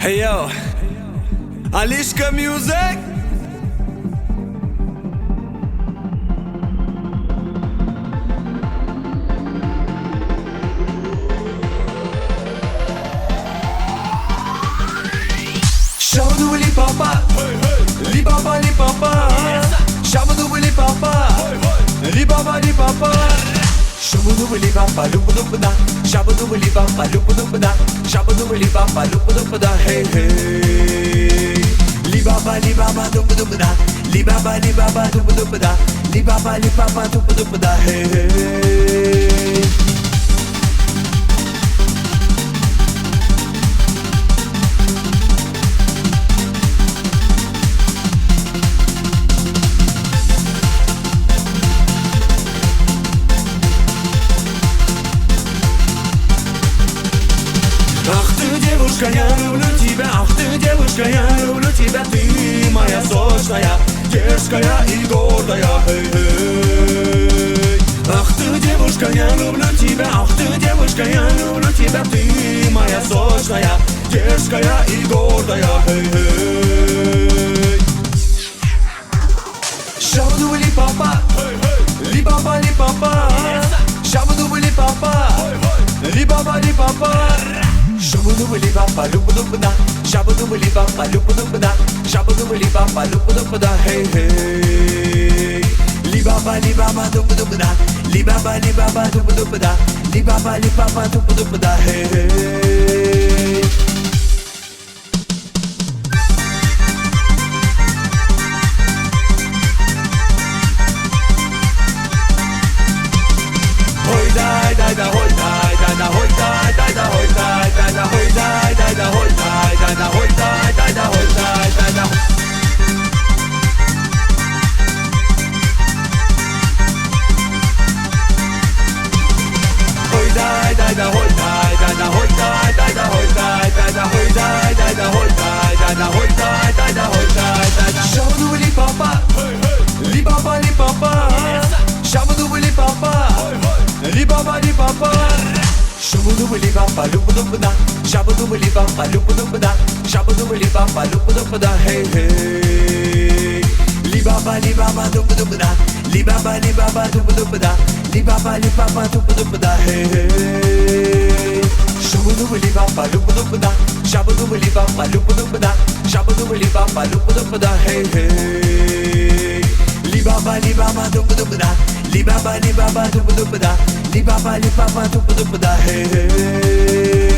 Hey yo, Alishka Music. Shabadu li papa, li papa li papa. Shabadu li papa, li papa li papa. Shabadu li papa, lupa lupa da. Shabadu li papa, lupa lupa da. Shabadu li papa, lupa lupa da. Hey hey. Li papa, lupa lupa da. Li papa, lupa lupa da. Li papa, lupa lupa da. Hey hey. Ах ты, девушка, я люблю тебя. Ах ты, девушка, я люблю тебя. Ты моя сочная, дерзкая и гордая. Эй-эй. Ах ты, девушка, я люблю тебя. Ах ты, девушка, я люблю тебя. Ты моя сочная, дерзкая и гордая. Эй-эй. Шабаду ли папа, ли папа, ли папа. Шабаду ли папа, ли папа, ли папа. Shabadu li papa, lupa lupa da. Shabadu li papa, lupa lupa da. Shabadu li papa, lupa lupa da. Hey hey. Li papa, lupa lupa da. Li papa, lupa lupa da. Li papa, lupa lupa da. Hey hey. Hoi dai dai da, hoi dai dai da, hoi dai dai da, hoi dai dai da, hoi dai dai da, hoi dai dai da, hoi dai dai da, hoi dai dai da. Hoi dai dai da, hoi dai dai da, hoi dai dai da, hoi dai dai da, hoi dai dai da, hoi dai dai da, hoi dai dai da, hoi dai dai da. Shabadu li papa, li papa li papa. Shabadu li papa, li papa li papa. Shabadu li papa, lupa lupa da. Shabadu li papa, lupa lupa da. Shabadu li papa, lupa lupa da. Hey hey. Li papa, lupa lupa da. Li papa, lupa lupa da. Li papa, lupa lupa da. Hey hey. Shabadu li papa, lupa lupa da. Shabadu li papa, lupa lupa da. Shabadu li papa, lupa lupa da. Hey hey. Li papa, lupa lupa da. Li papa, lupa lupa da. Li papa, lupa lupa da. Hey hey.